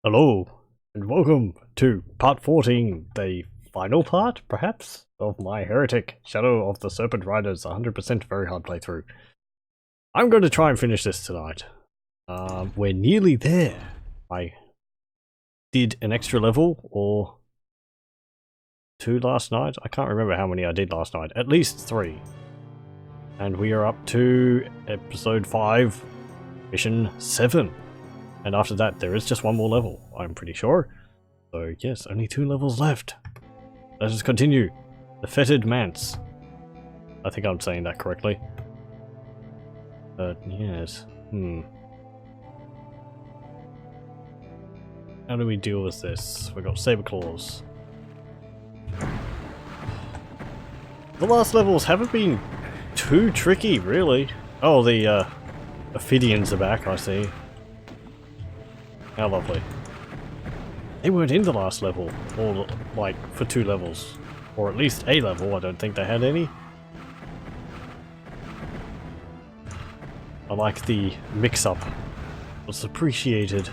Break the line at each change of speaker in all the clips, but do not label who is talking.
Hello, and welcome to part 14, the final part, perhaps, of my Heretic, Shadow of the Serpent Riders 100% very hard playthrough. I'm going to try and finish this tonight. We're nearly there. I did an extra level, or 2 last night. I can't remember how many I did last night. At least 3. And we are up to episode 5, mission 7. And after that, there is just one more level, I'm pretty sure. So yes, only 2 levels left. Let us continue. The Fetid Manse. I think I'm saying that correctly. But yes, How do we deal with this? We've got saber claws. The last levels haven't been too tricky, really. Oh, the Ophidians are back, I see. How lovely. They weren't in the last level, or like for 2 levels. Or at least a level, I don't think they had any. I like the mix-up. It's appreciated.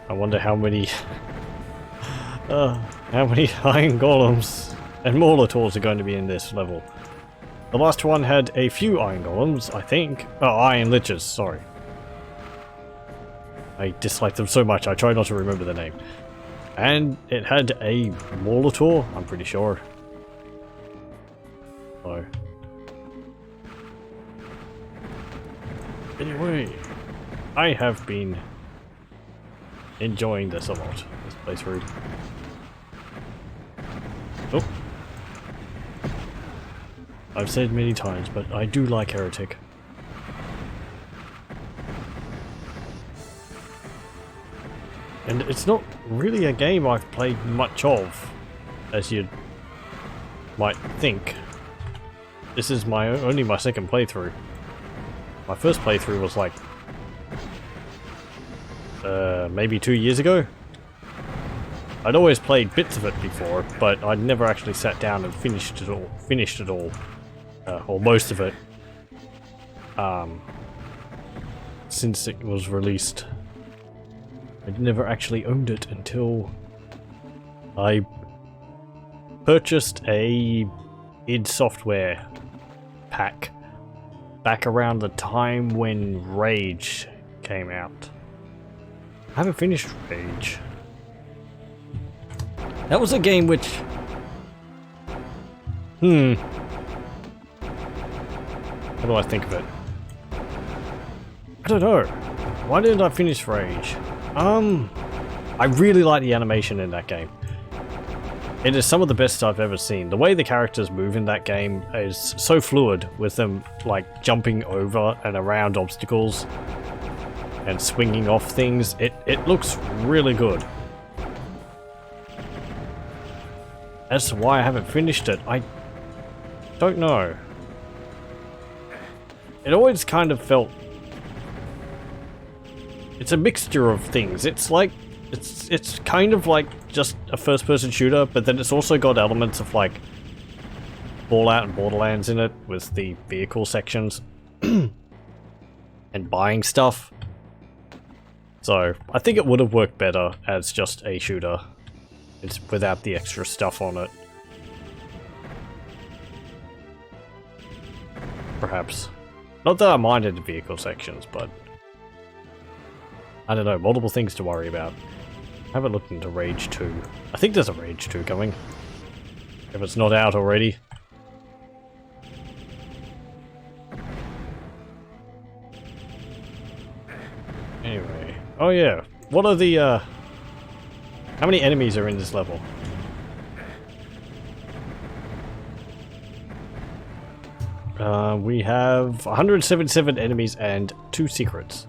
I wonder how many iron golems and Molotovs are going to be in this level. The last one had a few iron golems, I think. Oh, iron liches, sorry. I dislike them so much, I try not to remember the name. And it had a Molotov, I'm pretty sure. So. Anyway, I have been enjoying this a lot, this playthrough. Oh. I've said many times, but I do like Heretic. And it's not really a game I've played much of, as you might think. This is only my second playthrough. My first playthrough was like maybe 2 years ago. I'd always played bits of it before, but I'd never actually sat down and finished it all. Or most of it. Since it was released. I'd never actually owned it until I purchased a id Software pack back around the time when Rage came out. I haven't finished Rage. That was a game which... What do I think of it? I don't know. Why didn't I finish Rage? I really like the animation in that game. It is some of the best I've ever seen. The way the characters move in that game is so fluid, with them like jumping over and around obstacles and swinging off things. It looks really good. As to why I haven't finished it, I don't know. It always kind of felt... It's a mixture of things. It's like... It's kind of like just a first-person shooter, but then it's also got elements of like Fallout and Borderlands in it, with the vehicle sections and buying stuff. So I think it would have worked better as just a shooter. It's without the extra stuff on it. Perhaps. Not that I minded the vehicle sections, but... I don't know, multiple things to worry about. I haven't looked into Rage 2. I think there's a Rage 2 coming. If it's not out already. Anyway. Oh yeah. What are the, how many enemies are in this level? We have 177 enemies and 2 secrets.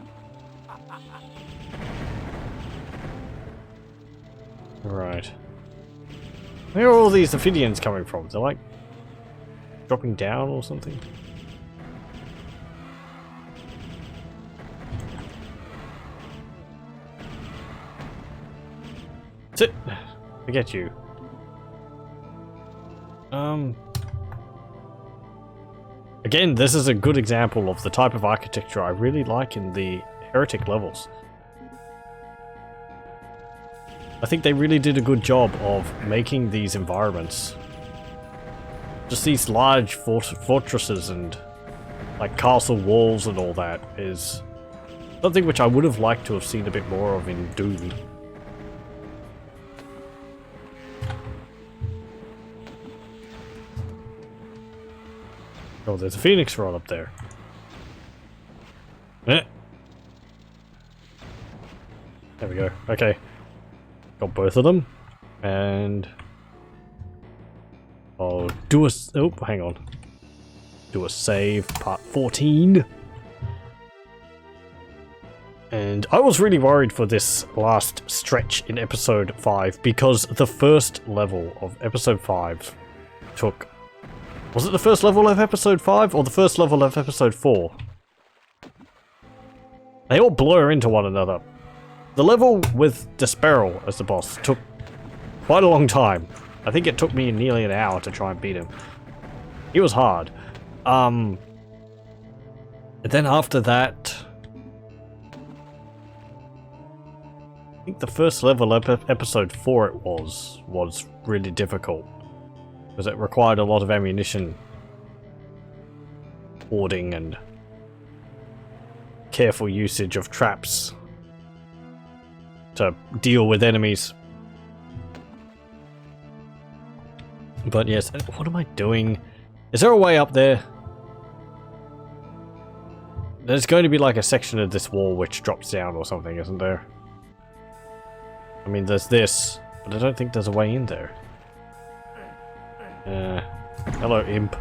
Right. Where are all these Ophidians coming from? They're like dropping down or something? Sit! Forget you. Again, this is a good example of the type of architecture I really like in the Heretic levels. I think they really did a good job of making these environments. Just these large fortresses and like castle walls and all that is something which I would have liked to have seen a bit more of in Doom. Oh, there's a phoenix rod up there. Eh. There we go. Okay. Got both of them. And I'll do a... Oh, hang on. Do a save, part 14. And I was really worried for this last stretch in episode 5 because the first level of episode 5 took... Was it the first level of episode 5 or the first level of episode 4? They all blur into one another. The level with Desperal as the boss took quite a long time. I think it took me nearly an hour to try and beat him. He was hard. And then after that... I think the first level of episode 4 it was really difficult. Because it required a lot of ammunition hoarding and careful usage of traps to deal with enemies. But yes, what am I doing? Is there a way up there? There's going to be like a section of this wall which drops down or something, isn't there? I mean, there's this, but I don't think there's a way in there. Hello, imp.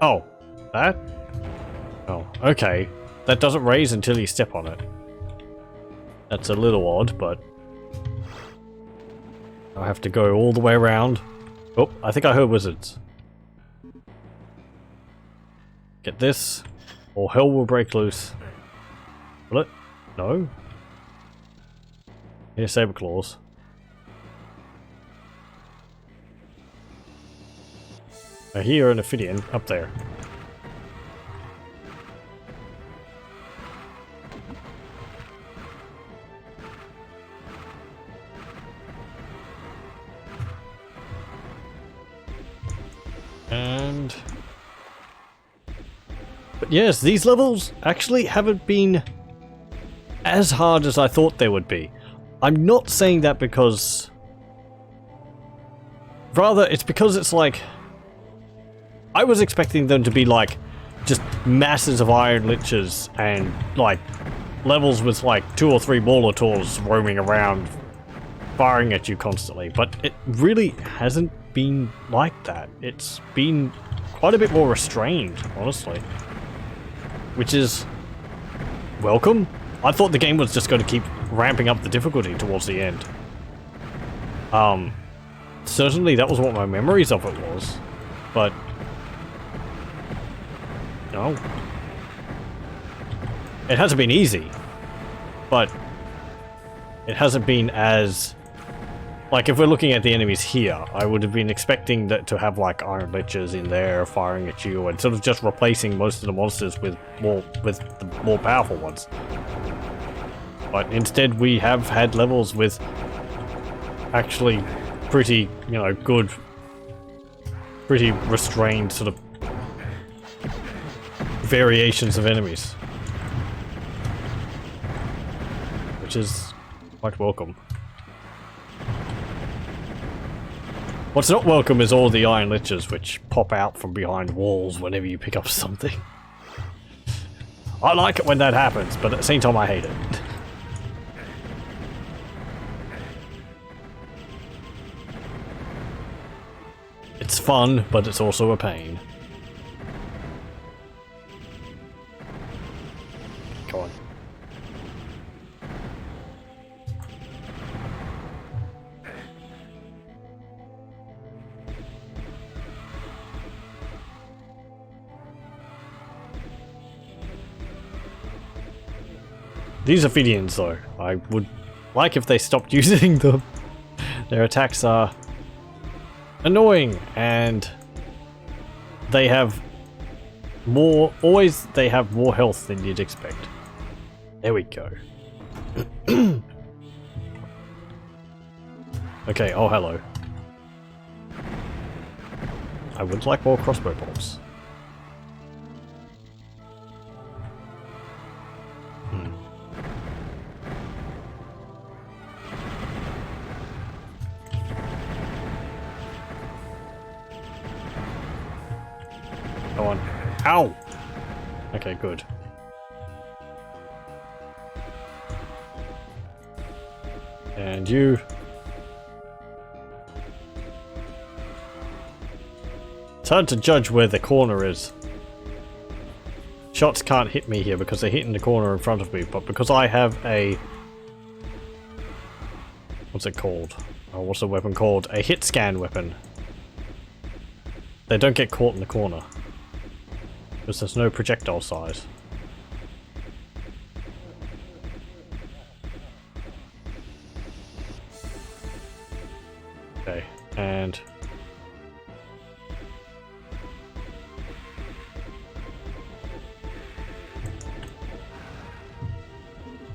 Oh, that? Oh, okay. That doesn't raise until you step on it. That's a little odd, but... I have to go all the way around. Oh, I think I heard wizards. Get this, or hell will break loose. Will it? No? Here's saber claws. I hear an Ophidian up there. And... But yes, these levels actually haven't been as hard as I thought they would be. I'm not saying that because... Rather, it's because it's like... I was expecting them to be like, just masses of iron liches and like, levels with like 2 or 3 Molotovs roaming around, firing at you constantly, but it really hasn't been like that. It's been quite a bit more restrained, honestly. Which is welcome. I thought the game was just going to keep ramping up the difficulty towards the end. Certainly that was what my memories of it was, but no. It hasn't been easy, but it hasn't been as... Like, if we're looking at the enemies here, I would have been expecting that to have, like, iron liches in there firing at you and sort of just replacing most of the monsters with the more powerful ones. But instead, we have had levels with actually pretty, you know, good, pretty restrained sort of variations of enemies, which is quite welcome. What's not welcome is all the iron liches which pop out from behind walls whenever you pick up something. I like it when that happens, but at the same time I hate it. It's fun, but it's also a pain. Come on. These Ophidians, though, I would like if they stopped using them. Their attacks are annoying, and they have more, always they have more health than you'd expect. There we go. Okay, oh hello. I would like more crossbow bolts. Go on. Ow! Okay, good. And you... It's hard to judge where the corner is. Shots can't hit me here because they're hitting the corner in front of me, but because I have a... What's it called? Oh, what's the weapon called? A hit scan weapon. They don't get caught in the corner. Because there's no projectile size. Okay, and...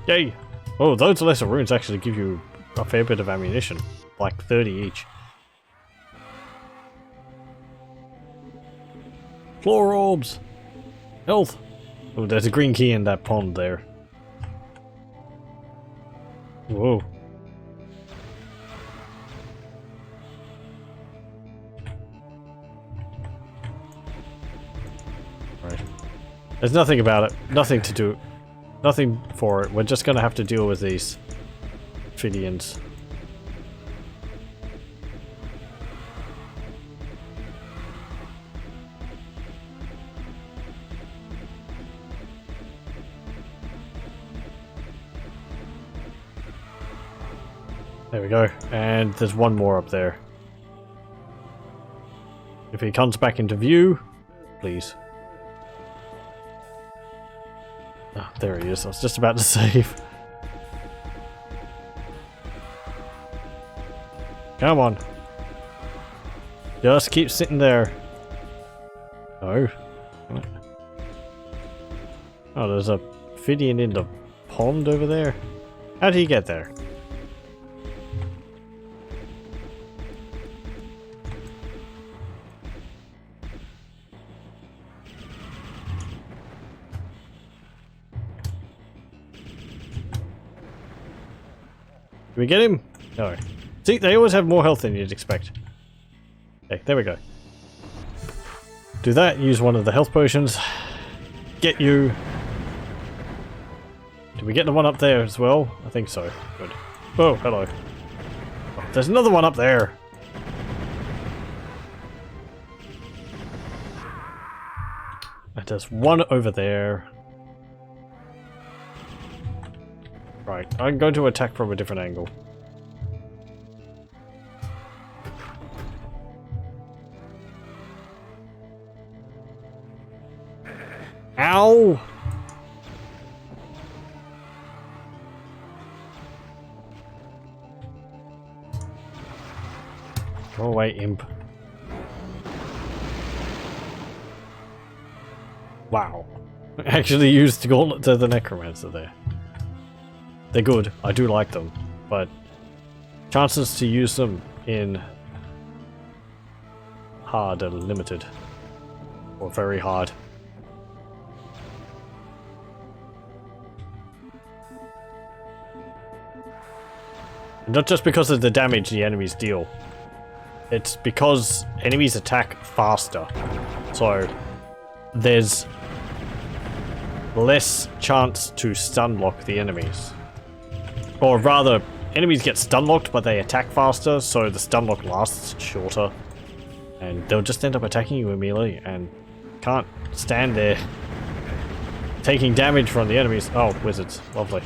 Yay! Oh, those lesser runes actually give you a fair bit of ammunition. Like 30 each. Floor orbs! Health! Oh, there's a green key in that pond there. Whoa. Right. There's nothing about it. Nothing to do. Nothing for it. We're just gonna have to deal with these Phidians. There we go, and there's one more up there. If he comes back into view, please. Oh, there he is. I was just about to save. Come on. Just keep sitting there. No. What? Oh, there's a Phidian in the pond over there. How did he get there? Can we get him? No. See, they always have more health than you'd expect. Okay, there we go. Do that, use one of the health potions. Get you. Did we get the one up there as well? I think so. Good. Oh, hello. Oh, there's another one up there. And there's one over there. Right, I'm going to attack from a different angle. Ow! Go away, imp. Wow. I actually used the gauntlet to the necromancer there. They're good, I do like them, but chances to use them in hard are limited. Or very hard. And not just because of the damage the enemies deal. It's because enemies attack faster. So there's less chance to stun lock the enemies. Or rather, enemies get stun locked, but they attack faster, so the stun lock lasts shorter. And they'll just end up attacking you immediately, and can't stand there taking damage from the enemies. Oh, wizards. Lovely.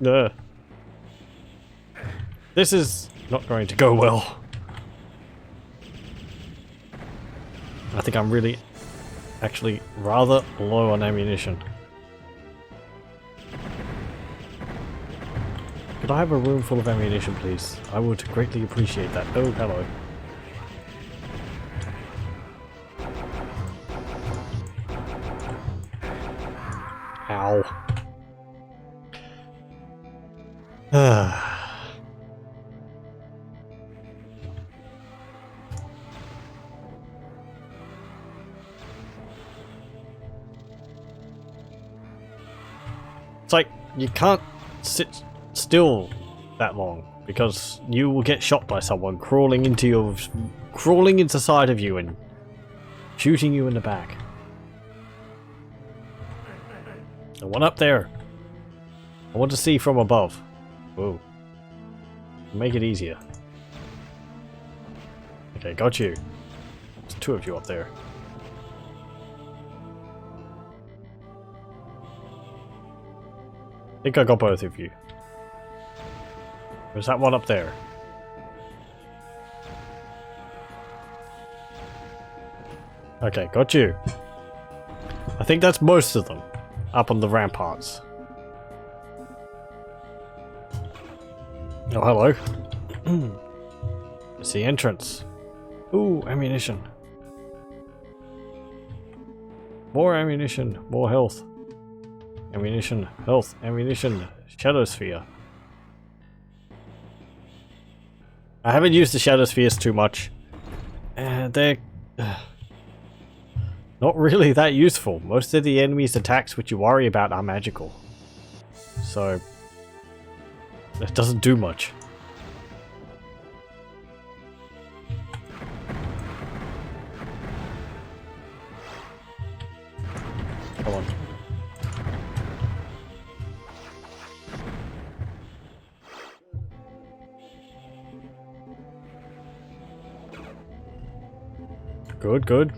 Ugh. This is not going to go well. I think I'm really, actually, rather low on ammunition. Could I have a room full of ammunition, please? I would greatly appreciate that. Oh, hello. Ow. It's like, you can't sit still that long, because you will get shot by someone crawling into side of you and shooting you in the back. The one up there. I want to see from above. Whoa. Make it easier. Okay, got you. There's two of you up there. I think I got both of you. There's that one up there. Okay, got you. I think that's most of them. Up on the ramparts. Oh, hello. It's the entrance. Ooh, ammunition. More ammunition, more health. Ammunition, health, ammunition, shadow sphere. I haven't used the shadow spheres too much. They're not really that useful. Most of the enemies' attacks which you worry about are magical. So it doesn't do much. Come on. Good, good.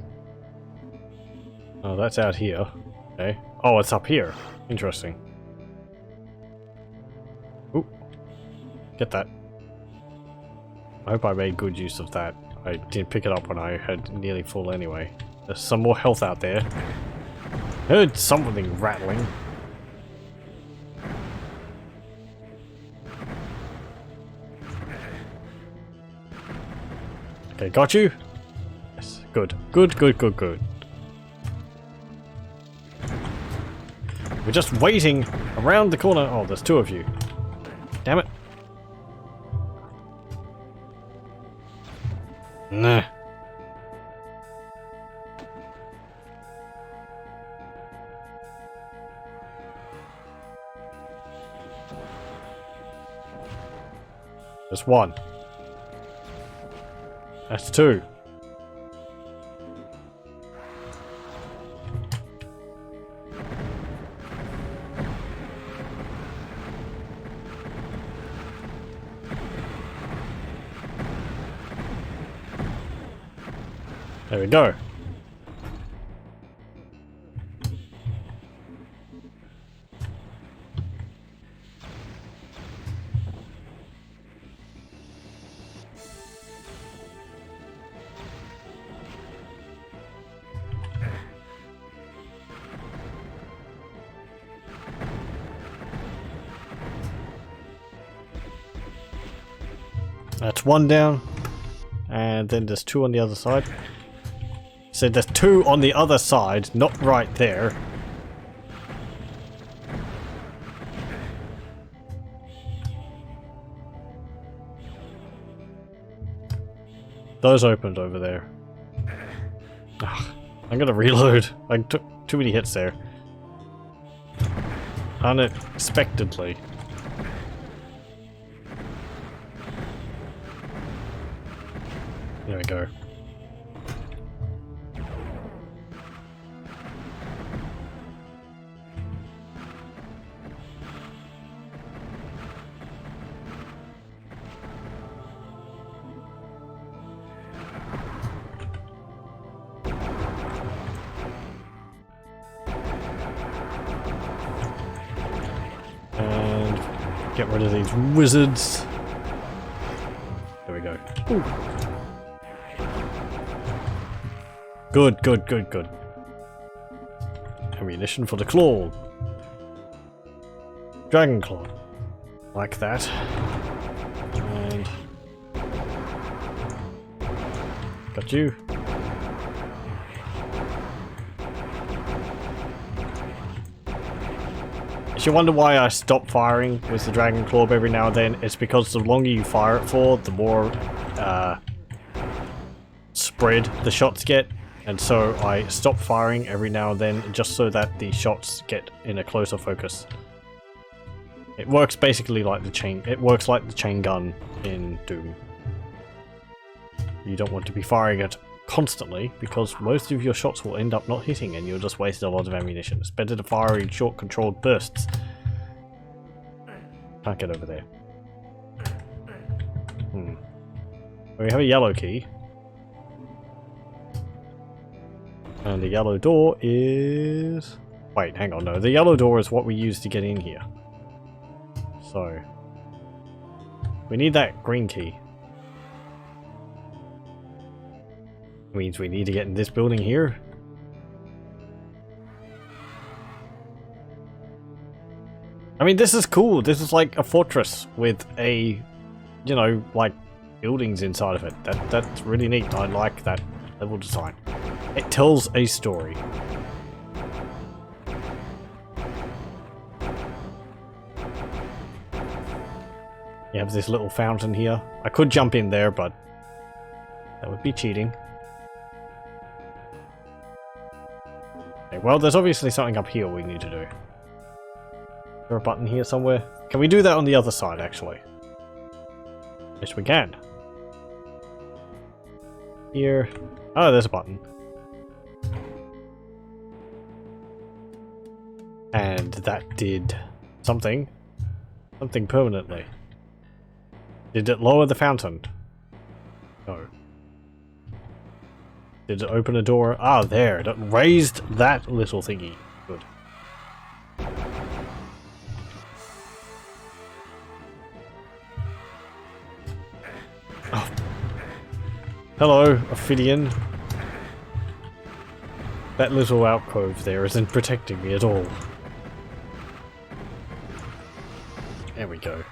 Oh, that's out here. Okay. Oh, it's up here. Interesting. Ooh. Get that. I hope I made good use of that. I didn't pick it up when I had nearly full anyway. There's some more health out there. Heard something rattling. Okay, got you. Yes, good. Good, good, good, good. We're just waiting around the corner. Oh, there's two of you. Damn it. Nah. There's one. That's two. There we go. That's one down, and then there's two on the other side. So there's two on the other side, not right there. Those opened over there. Ugh, I'm gonna reload. I took too many hits there. Unexpectedly. There we go. And get rid of these wizards. There we go. Ooh. Good, good, good, good. Ammunition for the claw. Dragon claw. Like that. And... got you. If you wonder why I stop firing with the Dragon Claw every now and then, it's because the longer you fire it for, the more spread the shots get. And so I stop firing every now and then just so that the shots get in a closer focus. It works basically like the chain. It works like the chain gun in Doom. You don't want to be firing it constantly because most of your shots will end up not hitting and you'll just waste a lot of ammunition. It's better to fire in short controlled bursts. Can't get over there. We have a yellow key. And the yellow door is... wait, hang on, no. The yellow door is what we use to get in here. So... we need that green key. Means we need to get in this building here. I mean, this is cool. This is like a fortress with a, you know, like buildings inside of it. That's really neat. I like that level design. It tells a story. You have this little fountain here. I could jump in there, but that would be cheating. Okay, well, there's obviously something up here we need to do. Is there a button here somewhere? Can we do that on the other side, actually? Yes, we can. Here. Oh, there's a button. And that did something. Something permanently. Did it lower the fountain? No. Did it open a door? Ah, there. It raised that little thingy. Good. Oh. Hello, Ophidian. That little alcove there isn't protecting me at all. There we go.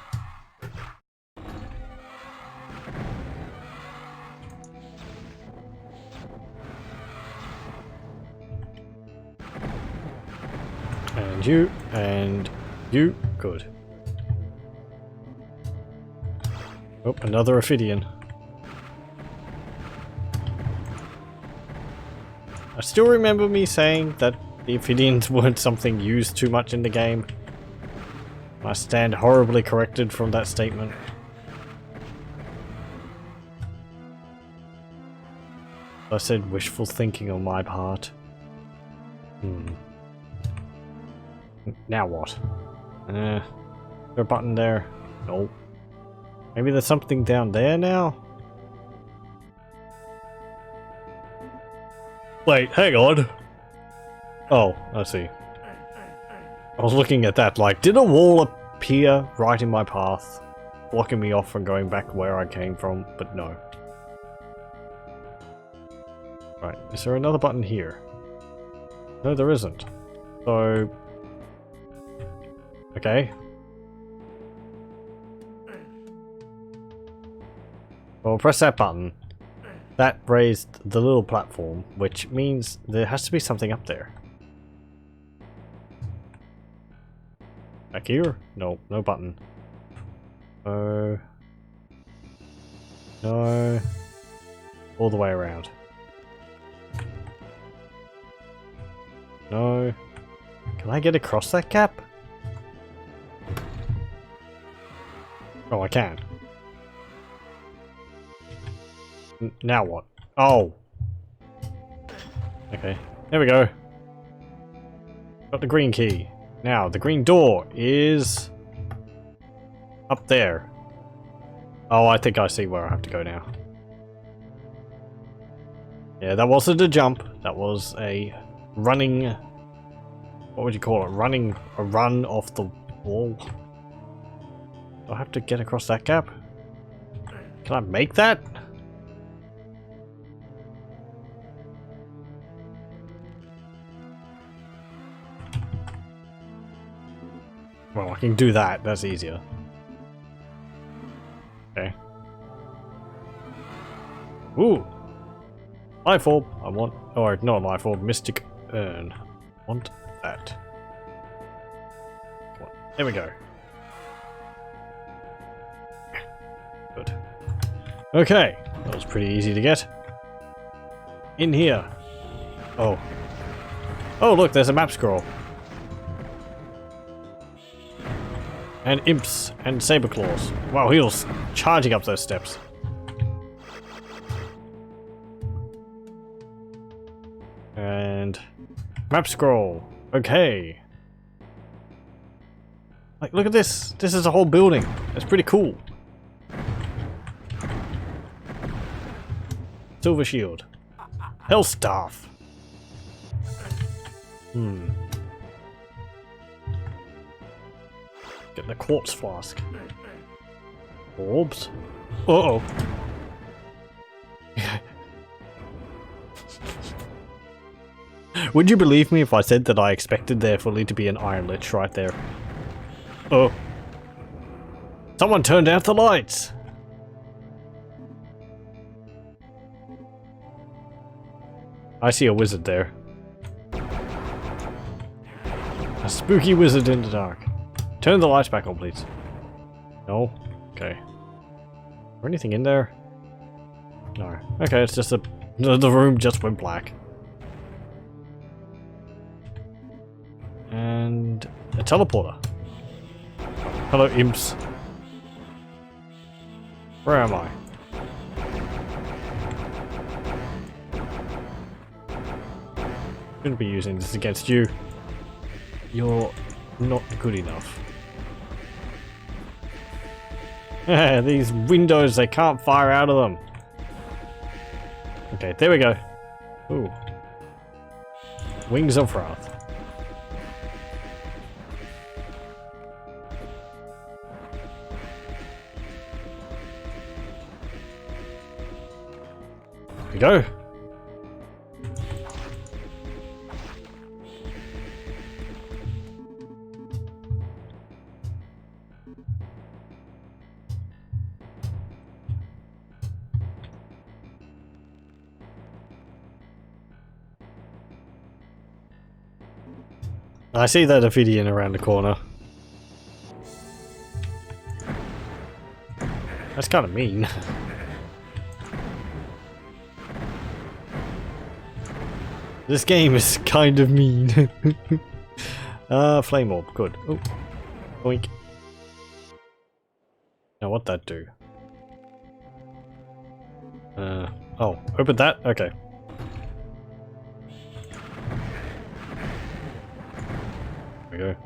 And you, good. Oh, another Ophidian. I still remember me saying that the Ophidians weren't something used too much in the game. I stand horribly corrected from that statement. I said wishful thinking on my part. Now what? Is there a button there? Nope. Maybe there's something down there now? Wait, hang on. Oh, I see. I was looking at that like, did a wall appear right in my path, blocking me off from going back where I came from? But no. Right, is there another button here? No, there isn't. So... okay. Well, press that button. That raised the little platform, which means there has to be something up there. Back here? No, no button. No. All the way around. No. Can I get across that gap? Oh, I can. Now what? Oh. Okay. There we go. Got the green key. Now, the green door is... up there. Oh, I think I see where I have to go now. Yeah, that wasn't a jump. That was a running... what would you call it? A run off the wall. Do I have to get across that gap? Can I make that? Well, I can do that. That's easier. Ooh! Life orb. I want... Oh, not life orb. Mystic urn. I want that. There we go. Good. Okay. That was pretty easy to get. In here. Oh. Oh, look, there's a map scroll. And imps and saber claws. Wow, he was charging up those steps. And map scroll. Okay. Like, look at this. This is a whole building. It's pretty cool. Silver shield. Hell staff. Get the quartz flask. Orbs. Uh-oh. Would you believe me if I said that I expected there fully to be an iron lich right there? Oh. Someone turned out the lights! I see a wizard there. A spooky wizard in the dark. Turn the lights back on, please. No? Okay. Is there anything in there? No. Okay, it's just the room just went black. And a teleporter. Hello, imps. Where am I? Shouldn't be using this against you. You're not good enough. These windows, they can't fire out of them. Okay, there we go. Ooh. Wings of Wrath. There we go. I see that Ophidian around the corner. That's kind of mean. This game is kind of mean. Flame orb, good. Oh, boink. Now what'd that do? Oh, open that? Okay. There we go.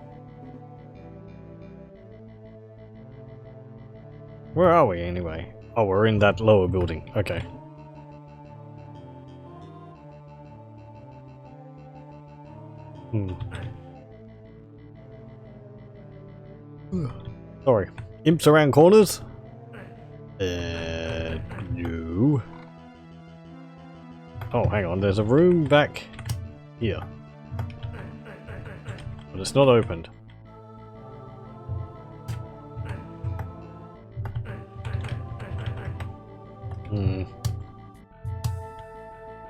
Where are we anyway? Oh, we're in that lower building. Okay. Sorry. Imps around corners? No. Oh, hang on. There's a room back here. But it's not opened.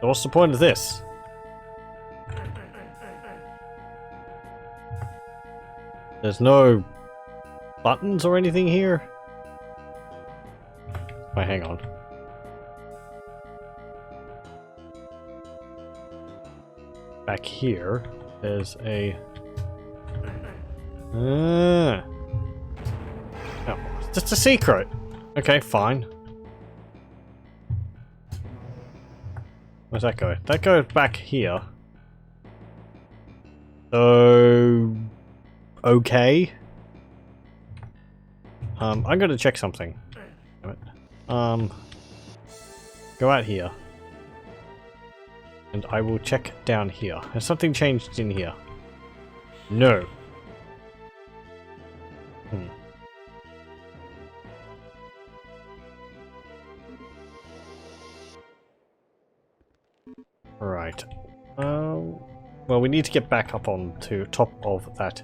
So what's the point of this? There's no buttons or anything here? Wait, hang on. Back here, there's a... Oh, it's just a secret. Okay, fine. Where's that go? That goes back here. So... okay. I'm gonna check something. Go out here. And I will check down here. Has something changed in here? No. Right. Well, we need to get back up on to top of that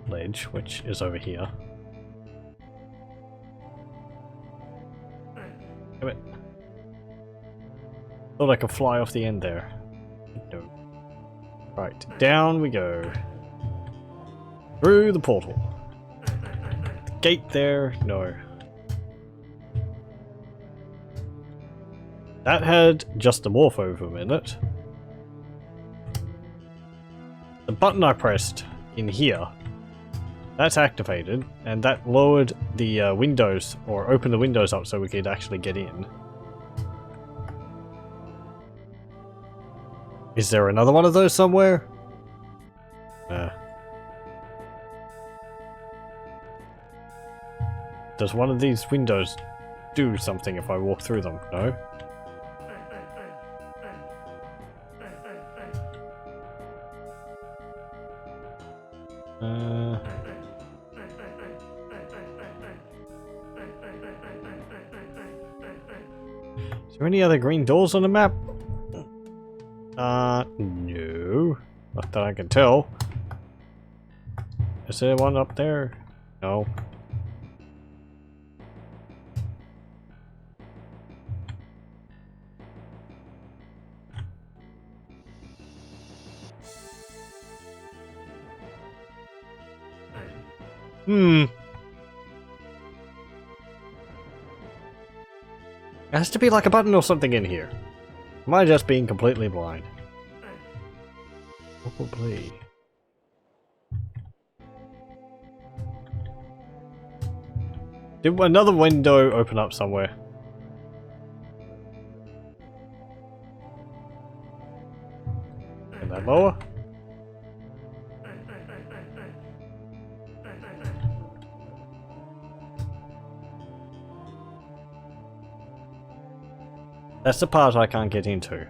ledge, which is over here. Damn it. Thought I could fly off the end there. No. Right, down we go. Through the portal. The gate there, no. That had just a morph over in it. The button I pressed in here, that's activated, and that lowered the windows, or opened the windows up so we could actually get in. Is there another one of those somewhere? Does one of these windows do something if I walk through them? No? Is there any other green doors on the map? No. Not that I can tell. Is there one up there? No. There has to be like a button or something in here. Am I just being completely blind? Probably. Did another window open up somewhere? Is that lower? That's the part I can't get into.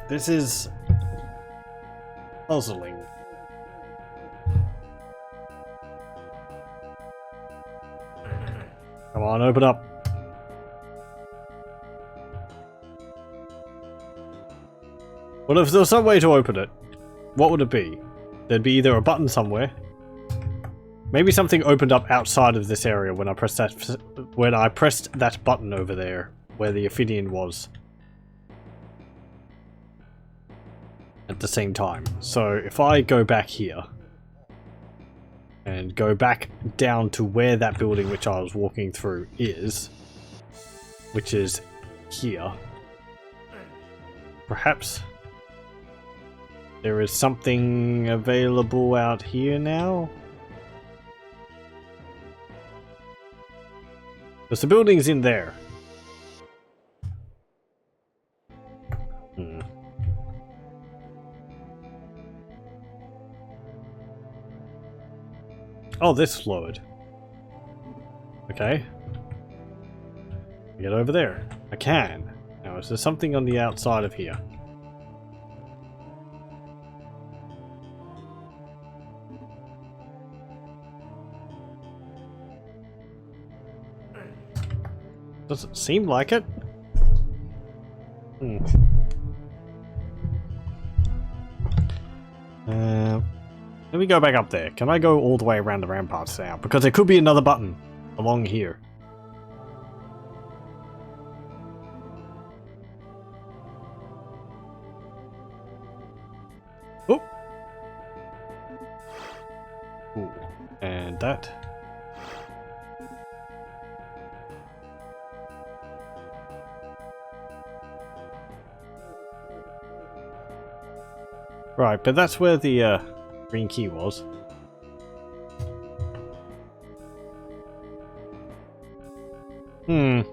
This is puzzling. Come on, open up. Well, if there was some way to open it, what would it be? There'd be either a button somewhere. Maybe something opened up outside of this area when I pressed that button over there where the Ophidian was. At the same time. So if I go back here and go back down to where that building which I was walking through is, which is here, perhaps there is something available out here now? Because the building's in there. Oh, this is lowered. Okay. Get over there. I can. Now, is there something on the outside of here? Doesn't seem like it. Let me go back up there. Can I go all the way around the ramparts now? Because there could be another button along here. Oh! Ooh. And that. Right, but that's where the green key was. I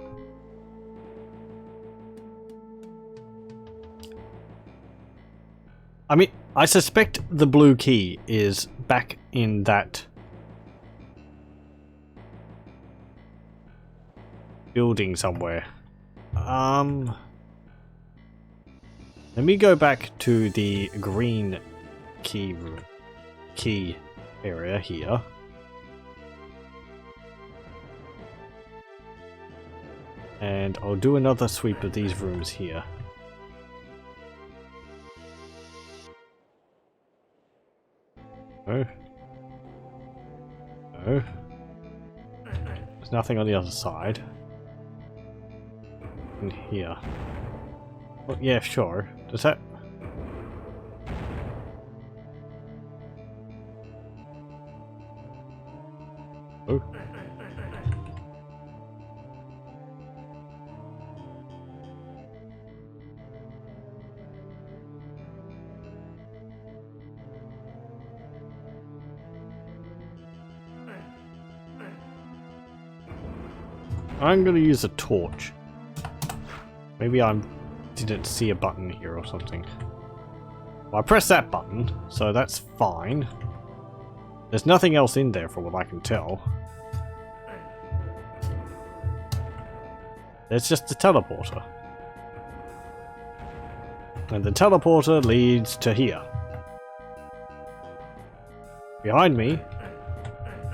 mean, I suspect the blue key is back in that building somewhere. Let me go back to the green key area here. And I'll do another sweep of these rooms here. No. No. There's nothing on the other side. And here. Well, yeah, sure. Does that... Oh. I'm gonna use a torch. Maybe I didn't see a button here or something. Well, I pressed that button, so that's fine. There's nothing else in there from what I can tell. There's just a teleporter. And the teleporter leads to here. Behind me,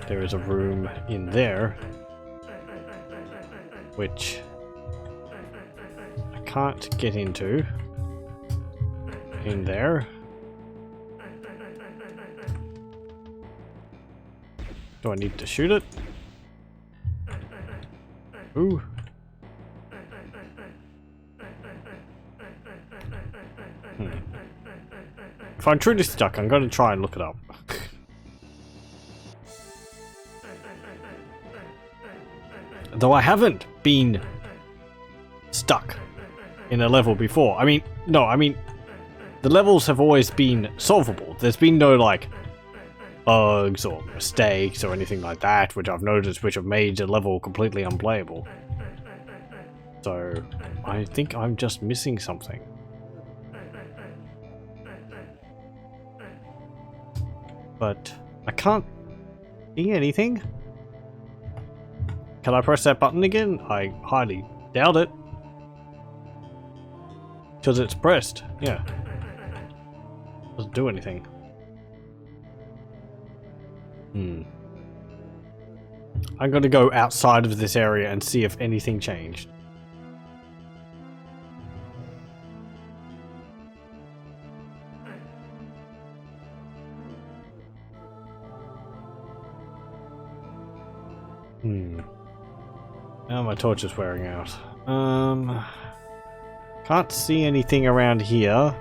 there is a room in there, which I can't get into. In there. Do I need to shoot it? Ooh. If I'm truly stuck, I'm going to try and look it up. Though I haven't been stuck in a level before. I mean, the levels have always been solvable. There's been no, like, bugs or mistakes or anything like that, which I've noticed, which have made the level completely unplayable. So, I think I'm just missing something. But I can't see anything. Can I press that button again? I highly doubt it. Because it's pressed, yeah. Doesn't do anything. I'm going to go outside of this area and see if anything changed. Now my torch is wearing out. Can't see anything around here.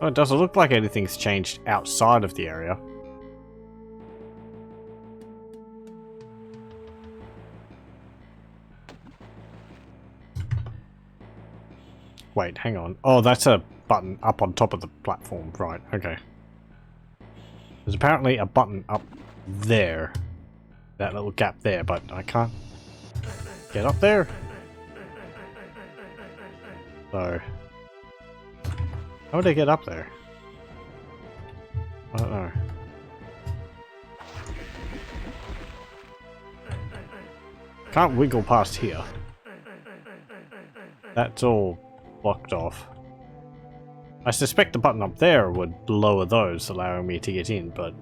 Oh, it doesn't look like anything's changed outside of the area. Wait, hang on. Oh, that's a button up on top of the platform. Right, okay. There's apparently a button up there. That little gap there, but I can't get up there. So, how would I get up there? I don't know. Can't wiggle past here. That's all blocked off. I suspect the button up there would lower those, allowing me to get in, but...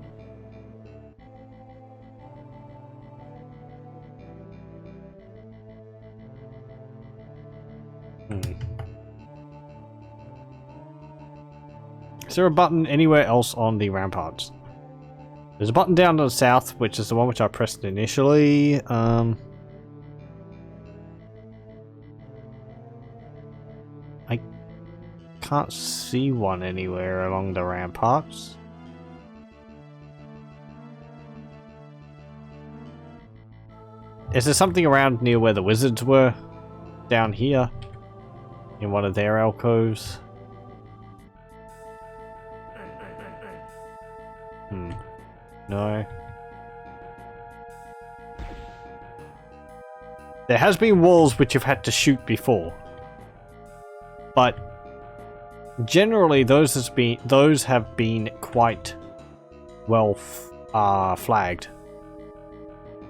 Is there a button anywhere else on the ramparts? There's a button down to the south, which is the one which I pressed initially. I can't see one anywhere along the ramparts. Is there something around near where the wizards were? Down here? In one of their alcoves? No. There has been walls which you've had to shoot before. But generally those have been quite well flagged.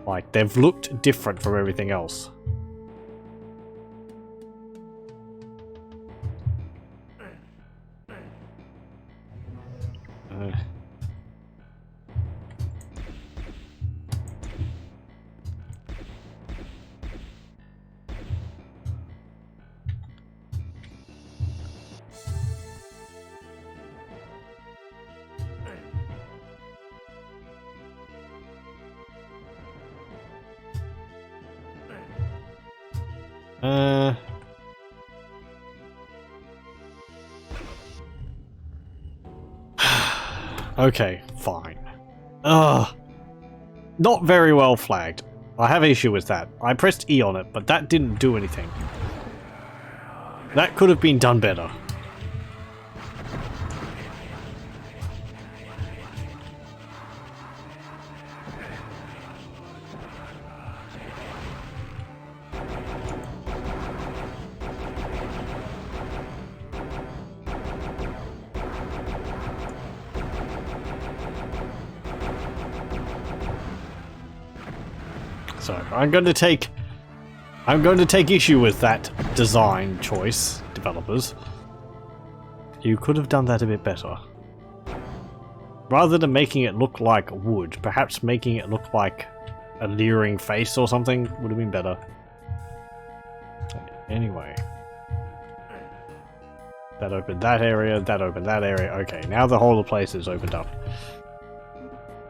Like, they've looked different from everything else. Okay, fine. Not very well flagged. I have issue with that. I pressed E on it, but that didn't do anything. That could have been done better. So I'm going to take issue with that design choice, developers. You could have done that a bit better. Rather than making it look like wood, perhaps making it look like a leering face or something would have been better. Anyway. That opened that area, that opened that area. Okay, now the whole of the place is opened up.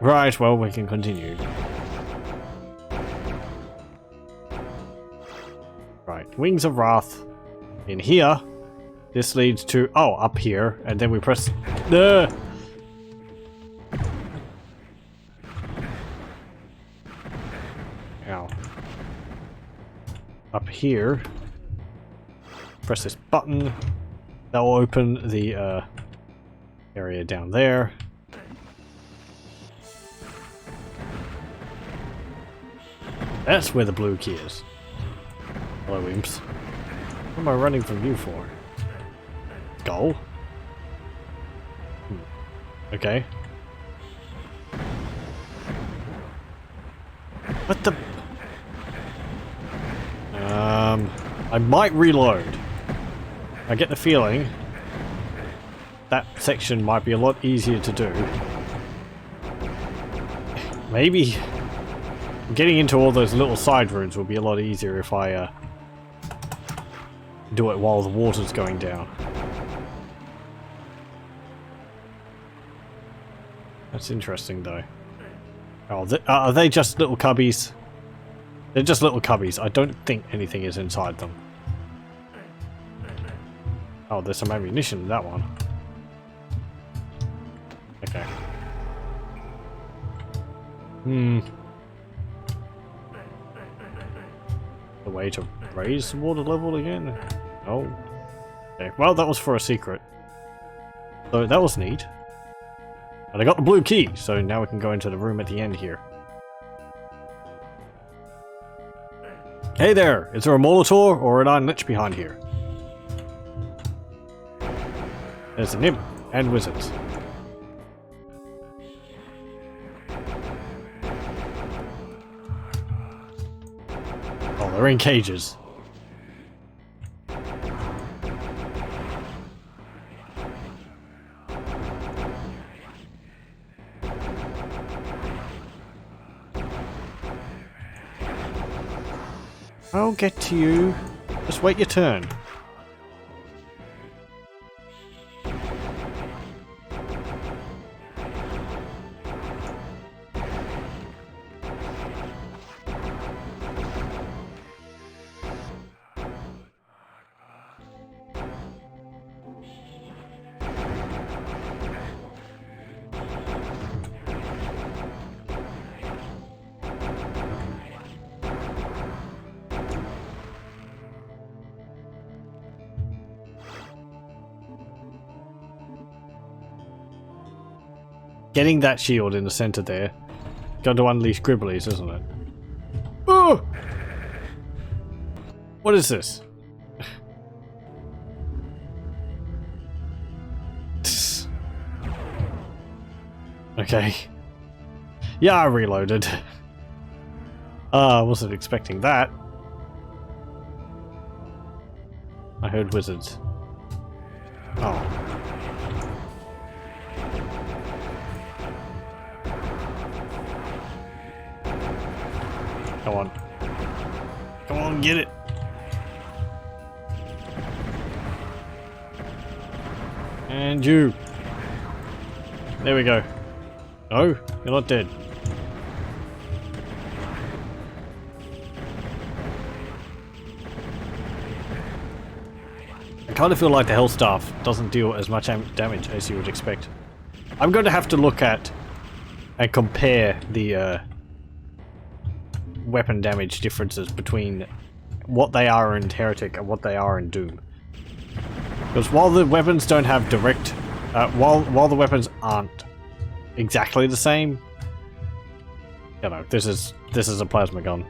Right, well, we can continue. Right, Wings of Wrath. In here, this leads to, oh, up here, and then we press, Ow. Up here, press this button, that will open the area down there. That's where the blue key is. Hello, imps. What am I running from you for? Goal? Okay. What the... I might reload. I get the feeling that section might be a lot easier to do. Maybe getting into all those little side rooms will be a lot easier if I do it while the water's going down. That's interesting though. Oh, are they just little cubbies? They're just little cubbies. I don't think anything is inside them. Oh, there's some ammunition in that one. Okay. The way to raise the water level again? Oh. Okay, well that was for a secret. So that was neat. And I got the blue key, so now we can go into the room at the end here. Hey there! Is there a Molitor or an Iron Lich behind here? There's an imp and wizards. Oh, they're in cages. I'll get to you. Just wait your turn. Getting that shield in the center there, going to unleash Gribblies, isn't it? Oh! What is this? Okay. Yeah, I reloaded. I wasn't expecting that. I heard wizards. Oh. Come on. Come on, get it. And you. There we go. No, you're not dead. I kind of feel like the health staff doesn't deal as much damage as you would expect. I'm going to have to look at and compare the weapon damage differences between what they are in Heretic and what they are in Doom. Because while the weapons don't have direct, while the weapons aren't exactly the same, you know, this is a plasma gun.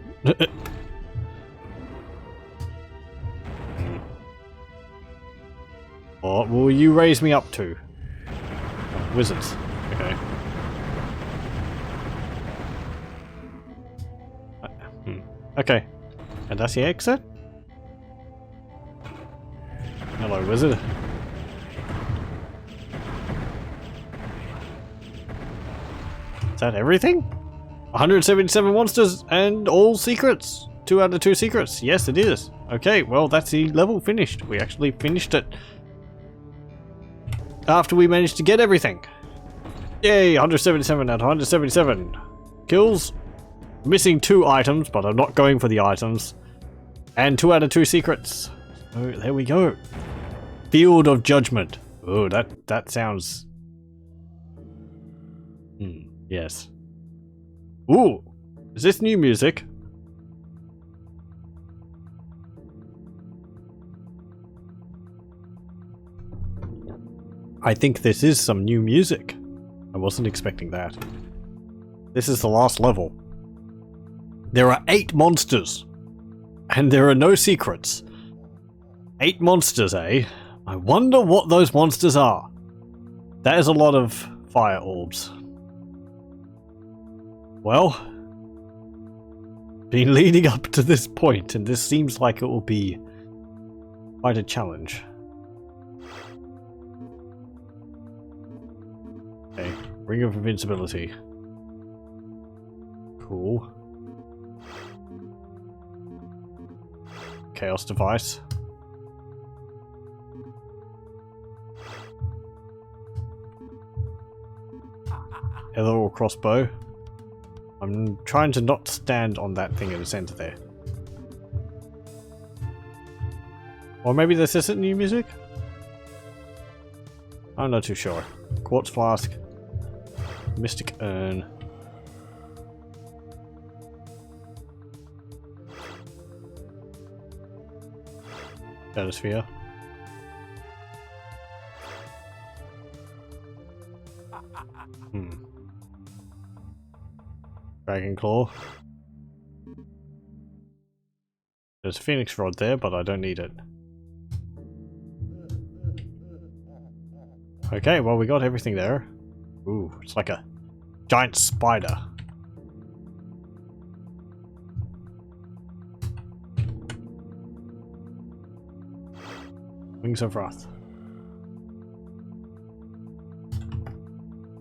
What will you raise me up to? Wizards. Okay. Okay. And that's the exit? Hello, wizard. Is that everything? 177 monsters and all secrets. 2 out of 2 secrets. Yes, it is. Okay, well, that's the level finished. We actually finished it. After we managed to get everything. Yay, 177 out of 177. Kills. Missing 2 items, but I'm not going for the items. And 2 out of 2 secrets. Oh, there we go. Field of Judgment. Oh, that sounds... yes. Ooh, is this new music? I think this is some new music. I wasn't expecting that. This is the last level. There are 8 monsters. And there are no secrets. 8 monsters, eh? I wonder what those monsters are. That is a lot of fire orbs. Well, been leading up to this point, and this seems like it will be quite a challenge. Okay, Ring of Invincibility. Cool. Chaos Device. Heather or crossbow. I'm trying to not stand on that thing in the center there. Or maybe this isn't new music? I'm not too sure. Quartz Flask. Mystic Urn. Stratosphere. Dragon Claw. There's a Phoenix Rod there, but I don't need it. Okay, well we got everything there. Ooh, it's like a giant spider. Wings of Wrath.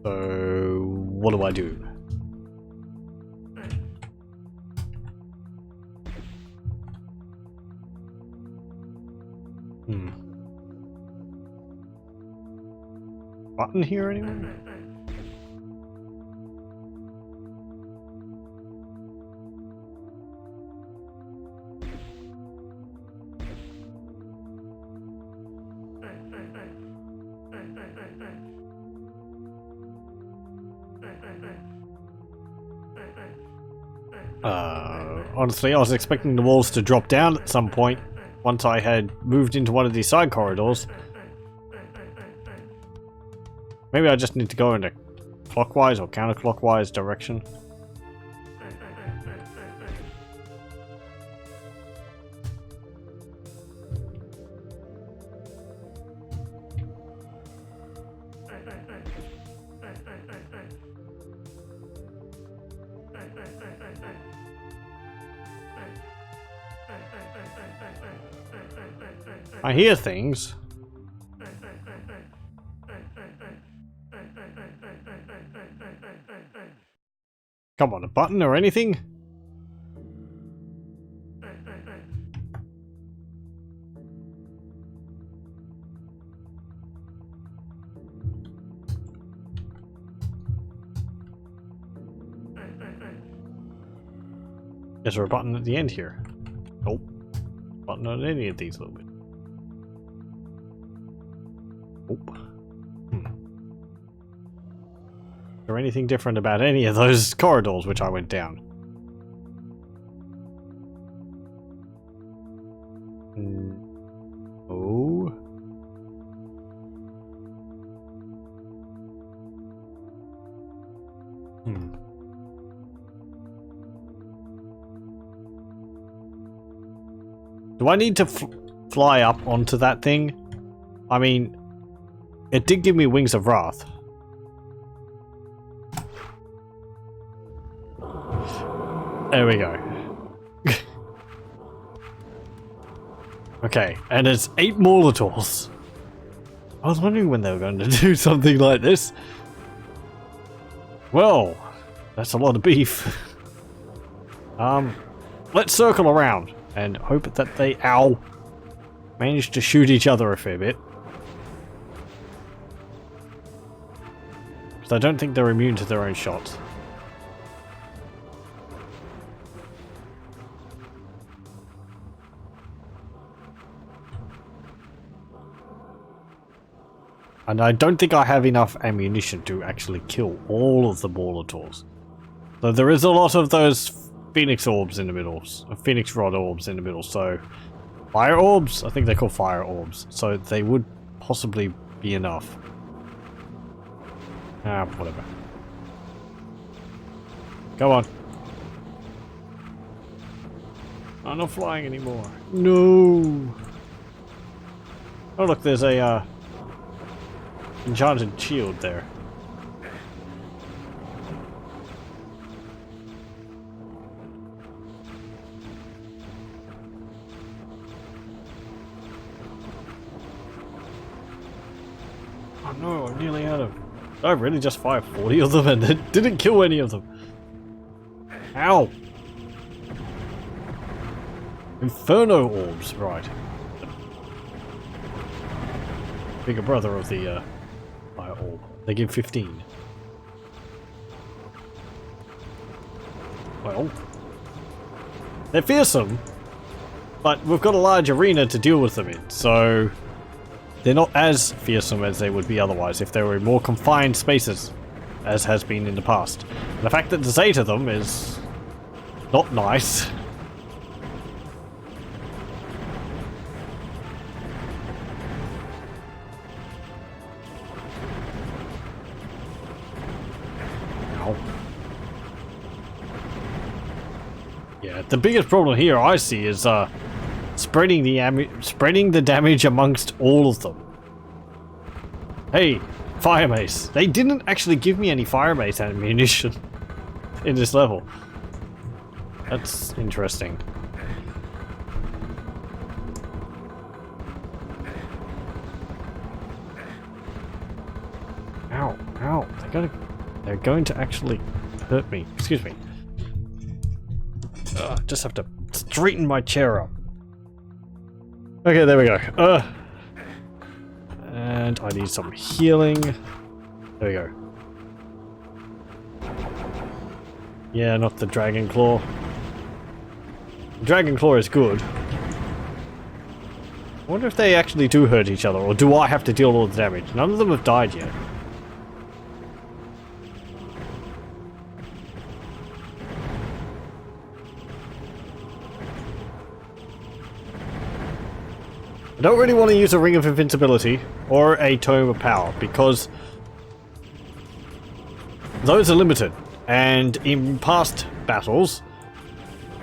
So, what do I do? Button here, anyone? Honestly, I was expecting the walls to drop down at some point once I had moved into one of these side corridors. Maybe I just need to go in a clockwise or counterclockwise direction. I hear things. Come on, a button or anything? Is there a button at the end here? Nope. Button on any of these little bits. Nope. Is there anything different about any of those corridors which I went down? Oh. Do I need to fly up onto that thing? I mean, it did give me Wings of Wrath. There we go. Okay, and it's 8 Molotovs. I was wondering when they were going to do something like this. Well, that's a lot of beef. Let's circle around and hope that they, manage to shoot each other a fair bit. Because I don't think they're immune to their own shots. And I don't think I have enough ammunition to actually kill all of the Molotovs. Though there is a lot of those Phoenix orbs in the middle, Phoenix rod orbs in the middle, so fire orbs? I think they're called fire orbs, so they would possibly be enough. Whatever. Go on. I'm not flying anymore. No! Oh look, there's a enchanted shield there. Oh no, I'm nearly out of... Did I really just fire 40 of them and it didn't kill any of them? Ow! Inferno orbs, right. Bigger brother of the fire orb. They give 15. Well, they're fearsome, but we've got a large arena to deal with them in, so they're not as fearsome as they would be otherwise if they were in more confined spaces, as has been in the past. And the fact that there's 8 of them is not nice. Yeah, the biggest problem here I see is spreading the damage amongst all of them. Hey, fire mace. They didn't actually give me any fire mace ammunition in this level. That's interesting. Ow, ow. They're going to actually hurt me. Excuse me. Just have to straighten my chair up. Okay, there we go. And I need some healing. There we go. Yeah, not the Dragon Claw. The Dragon Claw is good. I wonder if they actually do hurt each other, or do I have to deal all the damage? None of them have died yet. I don't really want to use a Ring of Invincibility or a Tome of Power because those are limited, and in past battles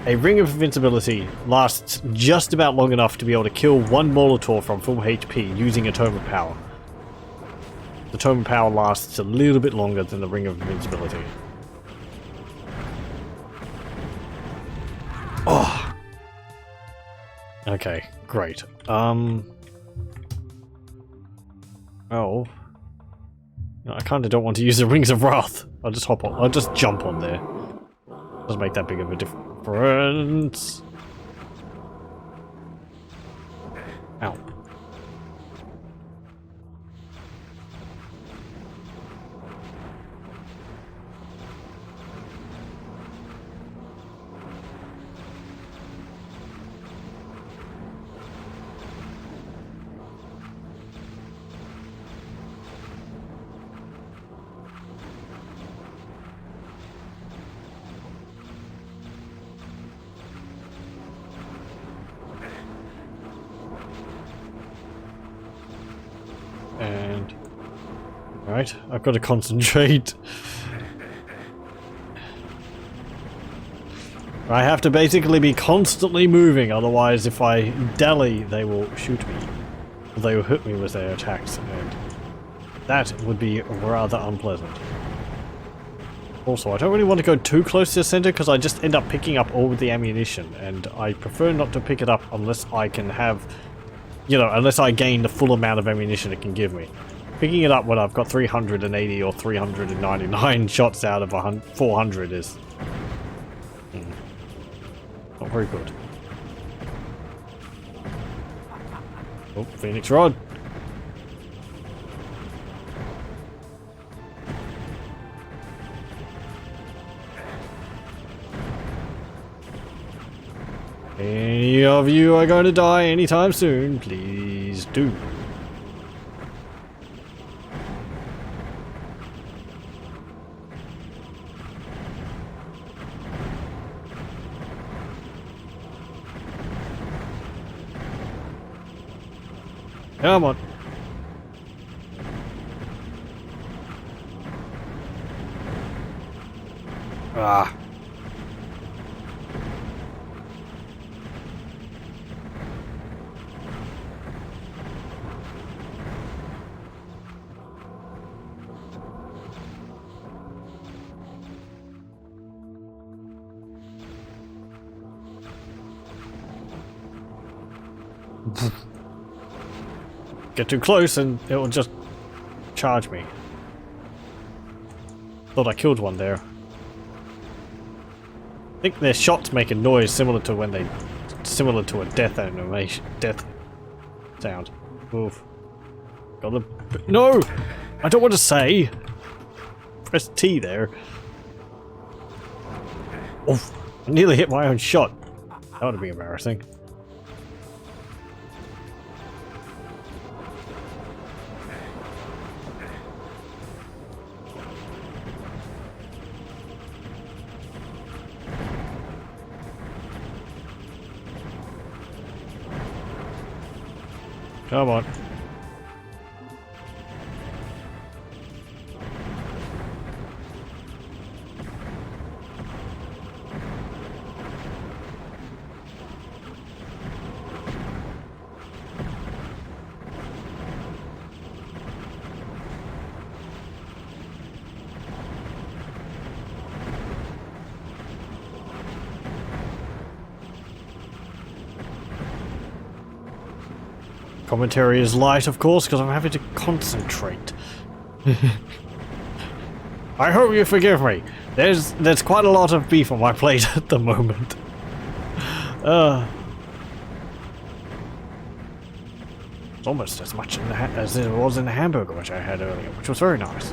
a Ring of Invincibility lasts just about long enough to be able to kill one Molotov from full HP using a Tome of Power. The Tome of Power lasts a little bit longer than the Ring of Invincibility. Oh! Okay, great. Oh. I kinda don't want to use the Rings of Wrath. I'll just hop on. I'll just jump on there. Doesn't make that big of a difference. Ow. And... Right, I've got to concentrate. I have to basically be constantly moving, otherwise if I dally, they will shoot me. They will hit me with their attacks, and that would be rather unpleasant. Also, I don't really want to go too close to the center because I just end up picking up all the ammunition, and I prefer not to pick it up unless I can have... You know, unless I gain the full amount of ammunition it can give me. Picking it up when I've got 380 or 399 shots out of 400 is... not very good. Oh, Phoenix Rod! Any of you are going to die anytime soon, please do. Come on. Ah. Get too close and it will just charge me. Thought I killed one there. I think their shots make a noise similar to when similar to a death animation, death sound. Oof. Got the... No! I don't want to say! Press T there. Oof. I nearly hit my own shot. That would be embarrassing. Come on. Commentary is light, of course, because I'm having to concentrate. I hope you forgive me. There's quite a lot of beef on my plate at the moment. It's almost as much as it was in the hamburger which I had earlier, which was very nice.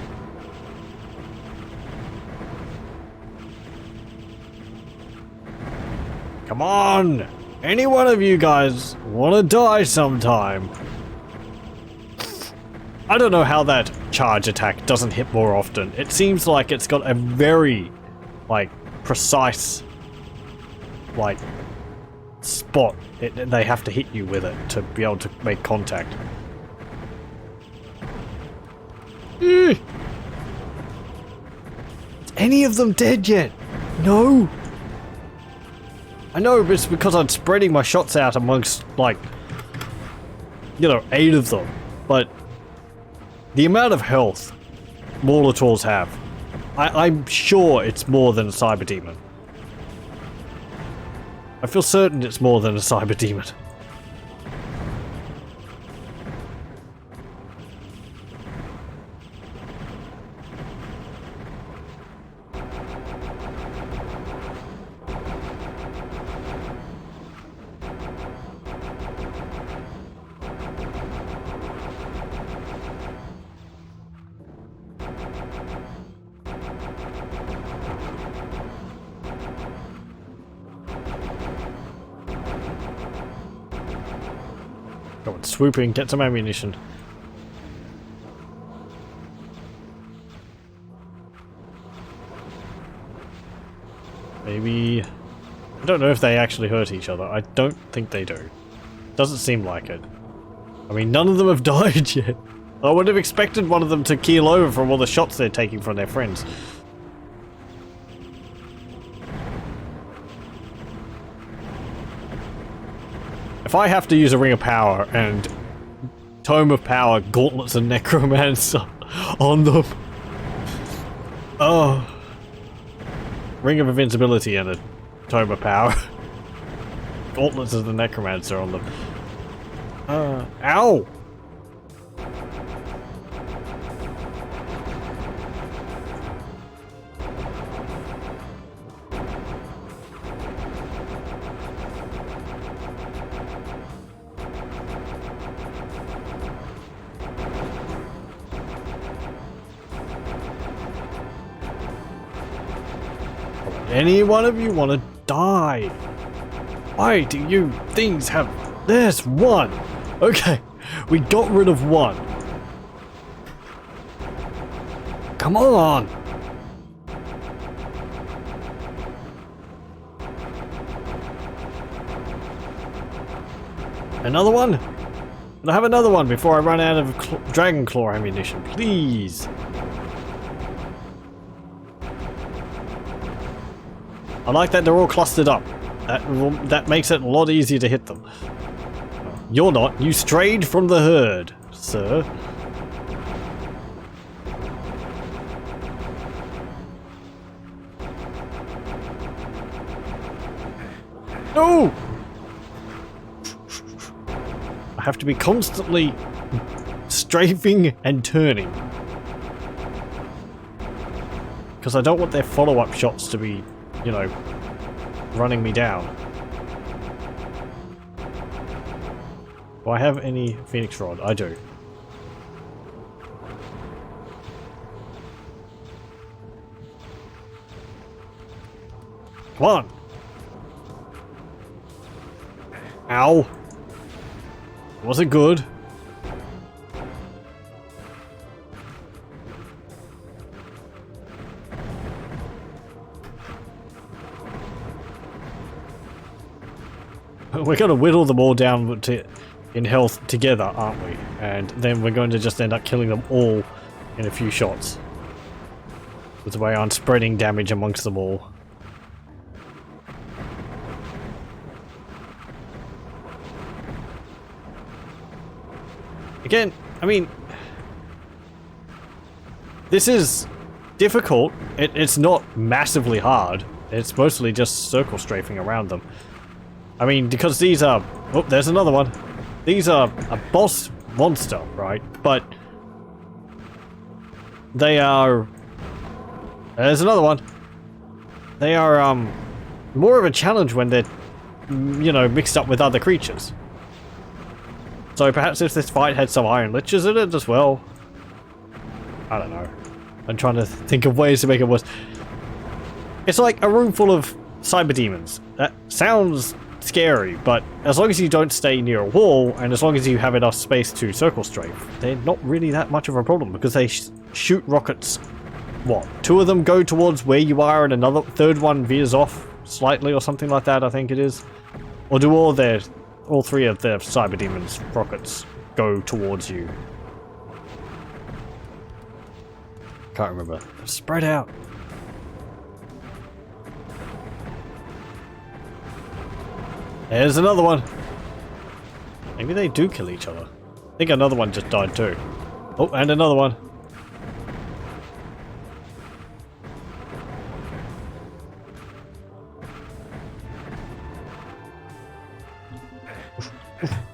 Come on! Any one of you guys want to die sometime? I don't know how that charge attack doesn't hit more often. It seems like it's got a very, like, precise, like, spot. They have to hit you with it to be able to make contact. Is any of them dead yet? No! I know it's because I'm spreading my shots out amongst, like, you know, 8 of them, but the amount of health Molotovs have, I'm sure it's more than a cyber demon. I feel certain it's more than a cyber demon. Go on, swoop in, get some ammunition. Maybe... I don't know if they actually hurt each other. I don't think they do. Doesn't seem like it. I mean, none of them have died yet. I would have expected one of them to keel over from all the shots they're taking from their friends. If I have to use a Ring of Power and Tome of Power, Gauntlets and Necromancer on them. Oh. Ring of Invincibility and a Tome of Power. Gauntlets and the Necromancer on them. Ow! Any one of you want to die? Why do you things have... There's one! Okay, we got rid of one. Come on! Another one? Can I have another one before I run out of Dragon Claw ammunition, please? I like that they're all clustered up. That makes it a lot easier to hit them. You're not. You strayed from the herd, sir. No! I have to be constantly strafing and turning. Because I don't want their follow-up shots to be, you know, running me down. Do I have any Phoenix Rod? I do. Come on! Ow! Wasn't good. We're going to whittle them all down in health together, aren't we? And then we're going to just end up killing them all in a few shots. With the way I'm spreading damage amongst them all. Again, I mean... This is difficult. It's not massively hard. It's mostly just circle strafing around them. I mean, because these are... Oh, there's another one. These are a boss monster, right? But... They are... There's another one. They are, more of a challenge when they're, you know, mixed up with other creatures. So perhaps if this fight had some Iron Liches in it as well. I don't know. I'm trying to think of ways to make it worse. It's like a room full of cyber demons. That sounds scary, but as long as you don't stay near a wall, and as long as you have enough space to circle strafe, they're not really that much of a problem, because they shoot rockets. What? 2 of them go towards where you are, and another third one veers off slightly, or something like that, I think it is. Or do all 3 of their cyber demons rockets go towards you? Can't remember. Spread out. There's another one. Maybe they do kill each other. I think another one just died too. Oh, and another one.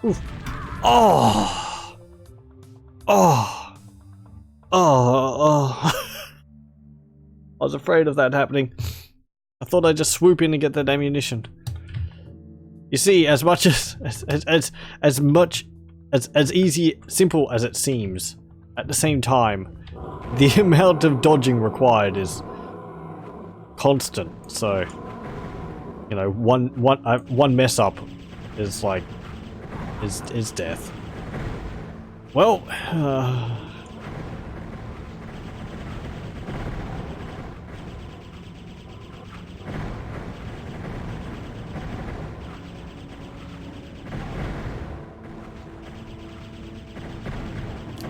Oof. Oh. Oh. Oh. I was afraid of that happening. I thought I'd just swoop in and get that ammunition. You see, as much as simple as it seems, at the same time, the amount of dodging required is constant. So, you know, one mess up is like is death. Well,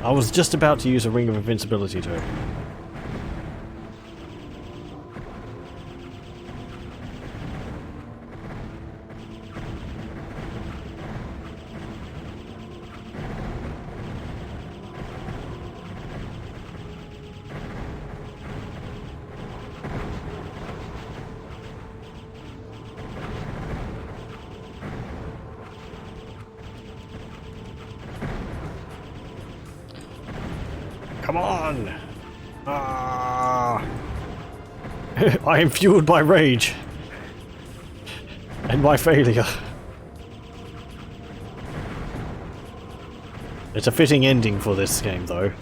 I was just about to use a Ring of Invincibility too. Come on! Ah! I am fueled by rage. And my failure. It's a fitting ending for this game, though.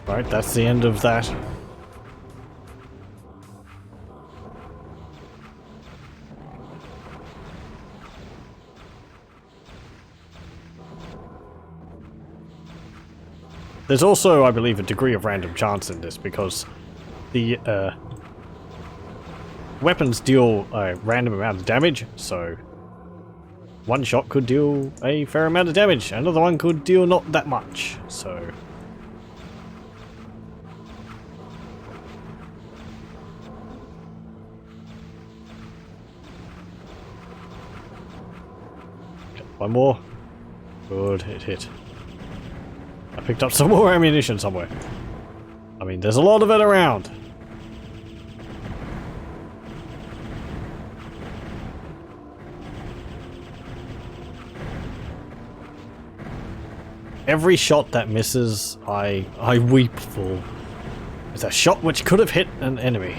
Right, that's the end of that. There's also, I believe, a degree of random chance in this because the weapons deal a random amount of damage, so one shot could deal a fair amount of damage, another one could deal not that much, so... Okay, one more. Good, it hit. I picked up some more ammunition somewhere. I mean, there's a lot of it around. Every shot that misses, I weep for. It's a shot which could have hit an enemy.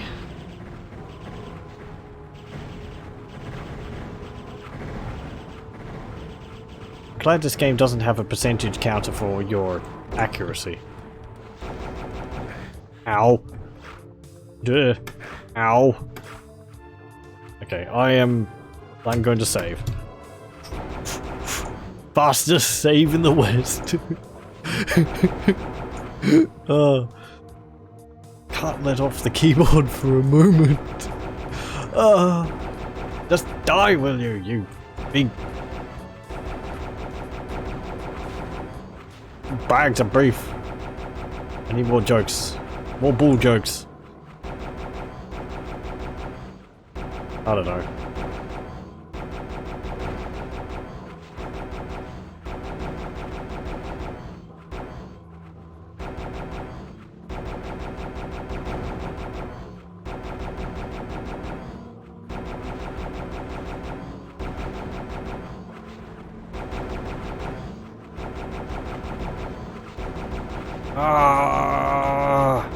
Glad this game doesn't have a percentage counter for your accuracy. Ow. Duh. Ow. Okay, I'm going to save. Fastest save in the West. Can't let off the keyboard for a moment. Just die, will you, you big bags of beef. I need more jokes. More bull jokes. I don't know. Ah!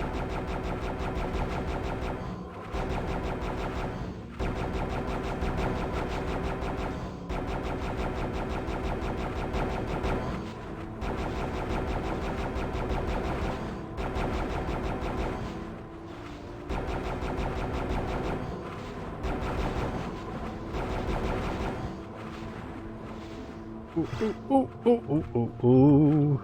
Ooh, ooh, ooh, ooh, ooh, ooh.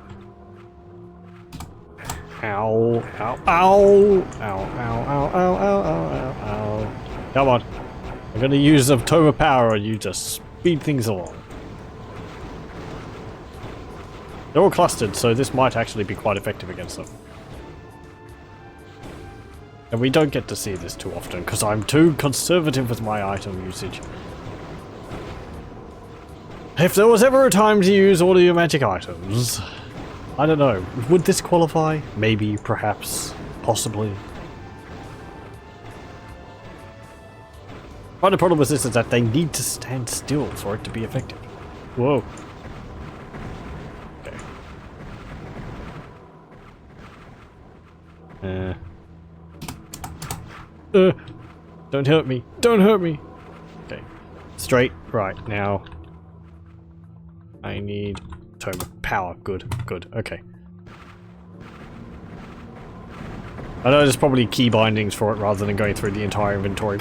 Ow, ow, ow, ow, ow, ow, ow, ow, ow, ow. Come on. I'm gonna use some Toma power on you to speed things along. They're all clustered, so this might actually be quite effective against them. And we don't get to see this too often, because I'm too conservative with my item usage. If there was ever a time to use all of your magic items... I don't know, would this qualify? Maybe, perhaps, possibly. But the problem with this is that they need to stand still for it to be effective. Whoa. Okay. Don't hurt me. Don't hurt me. Okay. Straight. Right, now. I need... Toma power. Good, good, okay. I know there's probably key bindings for it rather than going through the entire inventory.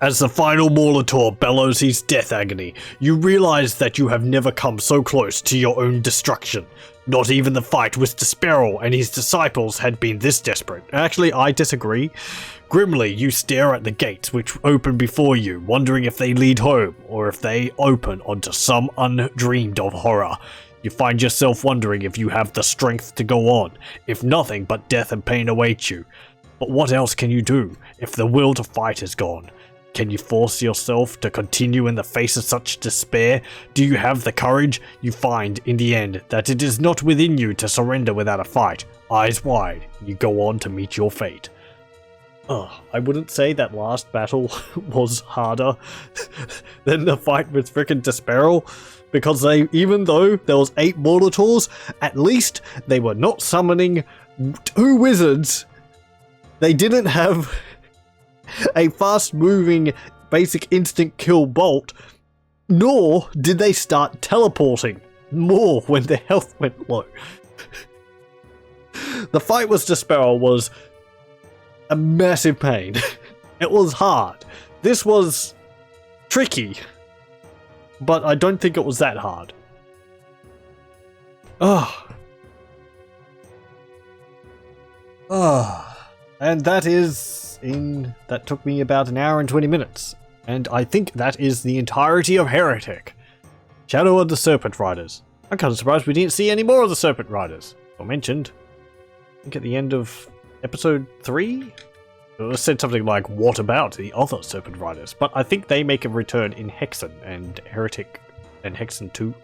As the final Molitor bellows his death agony, you realize that you have never come so close to your own destruction. Not even the fight with Desperal and his disciples had been this desperate. Actually, I disagree. Grimly, you stare at the gates which open before you, wondering if they lead home, or if they open onto some undreamed of horror. You find yourself wondering if you have the strength to go on, if nothing but death and pain await you. But what else can you do, if the will to fight is gone? Can you force yourself to continue in the face of such despair? Do you have the courage? You find, in the end, that it is not within you to surrender without a fight. Eyes wide, you go on to meet your fate. I wouldn't say that last battle was harder than the fight with frickin' Desperal, because even though there was 8 Molotors, at least they were not summoning 2 wizards. They didn't have a fast-moving basic instant kill bolt, nor did they start teleporting more when their health went low. The fight with Desperal was a massive pain. It was hard. This was tricky, but I don't think it was that hard. And that took me about an hour and 20 minutes. And I think that is the entirety of Heretic. Shadow of the Serpent Riders. I'm kind of surprised we didn't see any more of the Serpent Riders. Or mentioned. I think at the end of episode 3? It said something like, what about the other Serpent Riders? But I think they make a return in Hexen and Heretic and Hexen 2.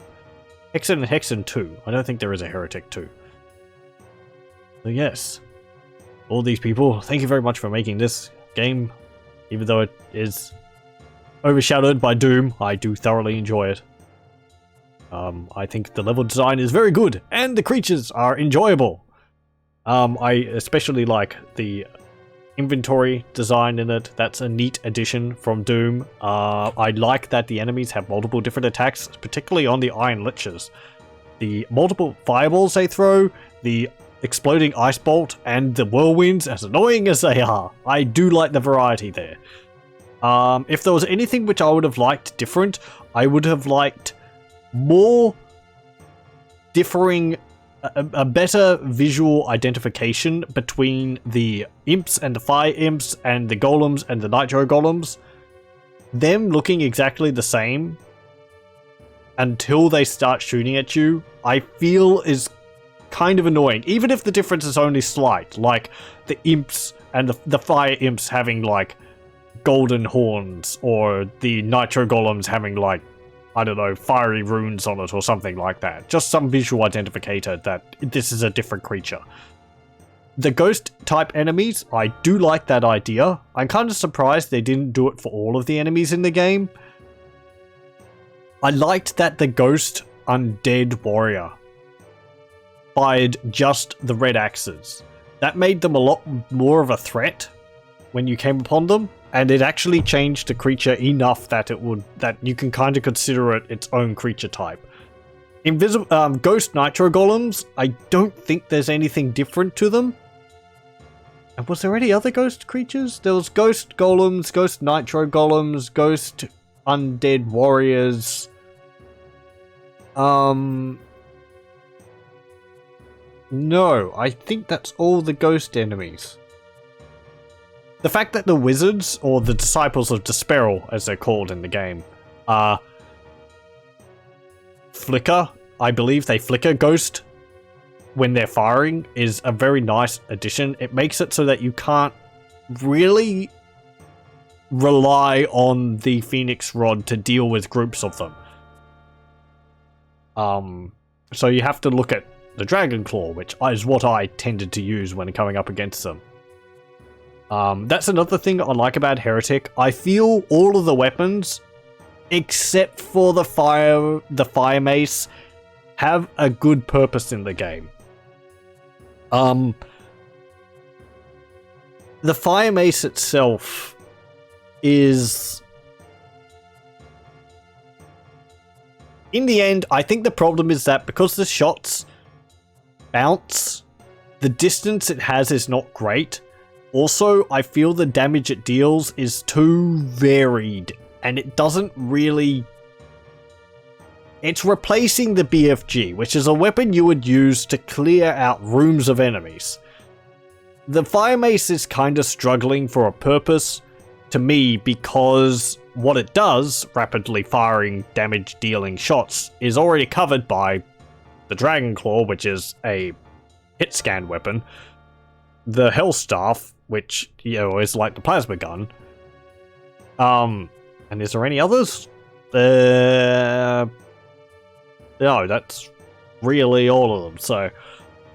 Hexen and Hexen 2. I don't think there is a Heretic 2. So yes. All these people, thank you very much for making this game. Even though it is overshadowed by Doom, I do thoroughly enjoy it. I think the level design is very good, and the creatures are enjoyable. I especially like the inventory design in it. That's a neat addition from Doom. I like that the enemies have multiple different attacks, particularly on the Iron Liches. The multiple fireballs they throw, the exploding ice bolt, and the whirlwinds, as annoying as they are. I do like the variety there. If there was anything which I would have liked different, I would have liked more differing, a better visual identification between the imps and the fire imps and the golems and the nitro golems. Them looking exactly the same until they start shooting at you, I feel is kind of annoying, even if the difference is only slight, like the imps and the fire imps having like golden horns, or the nitro golems having like, I don't know, fiery runes on it or something like that. Just some visual identificator that this is a different creature. The ghost type enemies, I do like that idea. I'm kind of surprised they didn't do it for all of the enemies in the game. I liked that the ghost undead warrior fired just the red axes. That made them a lot more of a threat when you came upon them, and it actually changed the creature enough that that you can kind of consider it its own creature type. Ghost Nitro Golems, I don't think there's anything different to them. And was there any other ghost creatures? There was Ghost Golems, Ghost Nitro Golems, Ghost Undead Warriors. No, I think that's all the ghost enemies. The fact that the wizards, or the disciples of Desperal, as they're called in the game, flicker, I believe they flicker ghost when they're firing, is a very nice addition. It makes it so that you can't really rely on the Phoenix Rod to deal with groups of them. So you have to look at the Dragon Claw, which is what I tended to use when coming up against them. That's another thing I like about Heretic. I feel all of the weapons, except for the fire mace, have a good purpose in the game. The fire mace itself is, in the end, I think the problem is that because the shots bounce, the distance it has is not great. Also, I feel the damage it deals is too varied, and it doesn't really... It's replacing the BFG, which is a weapon you would use to clear out rooms of enemies. The Fire Mace is kind of struggling for a purpose to me because what it does, rapidly firing damage-dealing shots, is already covered by the Dragon Claw, which is a hit scan weapon, the Hell Staff, which, you know, is like the plasma gun. And is there any others? No, that's really all of them, so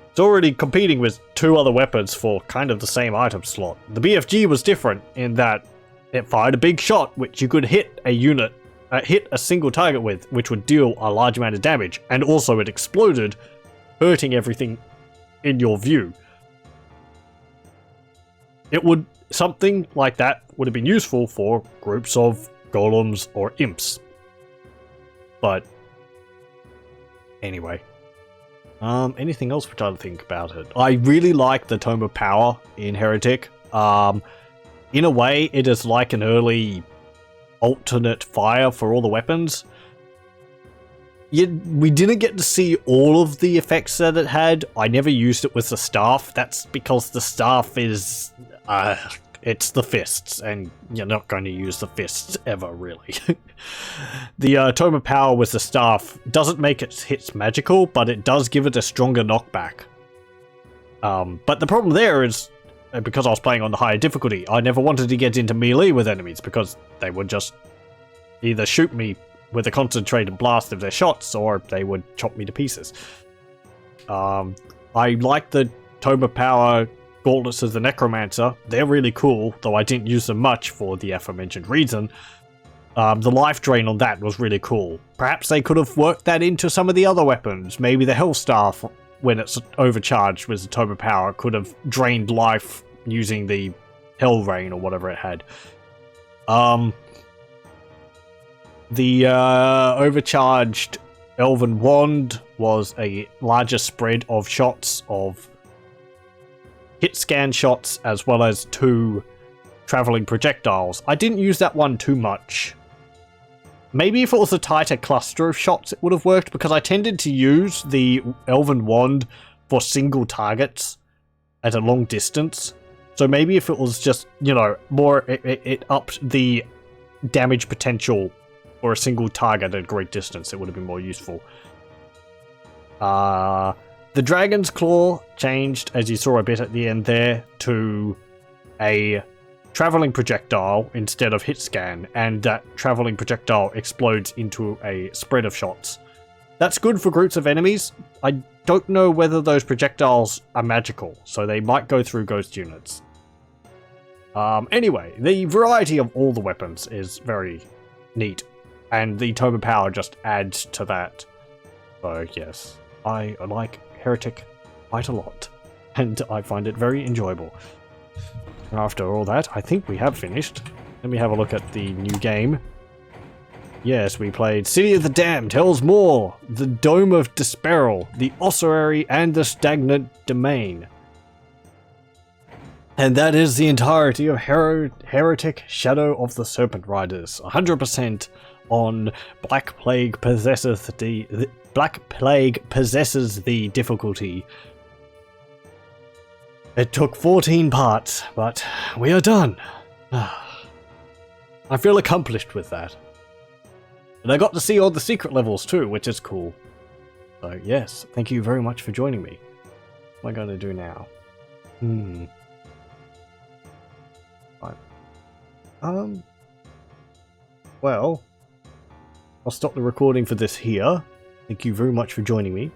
it's already competing with 2 other weapons for kind of the same item slot. The BFG was different in that it fired a big shot, which you could hit a single target with, which would deal a large amount of damage, and also it exploded, hurting everything in your view. Something like that would have been useful for groups of golems or imps. But anyway, anything else which I think about it? I really like the Tome of Power in Heretic. In a way, it is like an early alternate fire for all the weapons. We didn't get to see all of the effects that it had. I never used it with the staff. That's because the staff is... it's the fists, and you're not going to use the fists ever, really. The Tome of Power with the staff doesn't make its hits magical, but it does give it a stronger knockback. But the problem there is, because I was playing on the higher difficulty, I never wanted to get into melee with enemies, because they would just either shoot me with a concentrated blast of their shots, or they would chop me to pieces. I like the Tome of Power gauntlets of the Necromancer. They're really cool, though I didn't use them much for the aforementioned reason. The life drain on that was really cool. Perhaps they could have worked that into some of the other weapons. Maybe the Hell Staff, when it's overcharged with the Tome of Power, could have drained life using the Hell Rain or whatever it had. The overcharged Elven Wand was a larger spread of shots, of hit scan shots, as well as 2 traveling projectiles. I didn't use that one too much. Maybe if it was a tighter cluster of shots it would have worked, because I tended to use the Elven Wand for single targets at a long distance. So maybe if it was just, you know, more, it upped the damage potential for a single target at a great distance, it would have been more useful. The Dragon's Claw changed, as you saw a bit at the end there, to a traveling projectile instead of hit scan, and that traveling projectile explodes into a spread of shots. That's good for groups of enemies. I don't know whether those projectiles are magical, so they might go through ghost units. Anyway, the variety of all the weapons is very neat, and the Tome of Power just adds to that. So yes, I like Heretic quite a lot, and I find it very enjoyable. After all that, I think we have finished. Let me have a look at the new game. Yes, we played City of the Damned, Hell's Maw, the Dome of Desperal, the Ossuary, and the Stagnant Domain. And that is the entirety of Heretic Shadow of the Serpent Riders. 100% on Black Plague possesses the difficulty. It took 14 parts, but we are done. I feel accomplished with that. And I got to see all the secret levels too, which is cool. So yes, thank you very much for joining me. What am I going to do now? Right. Well, I'll stop the recording for this here. Thank you very much for joining me.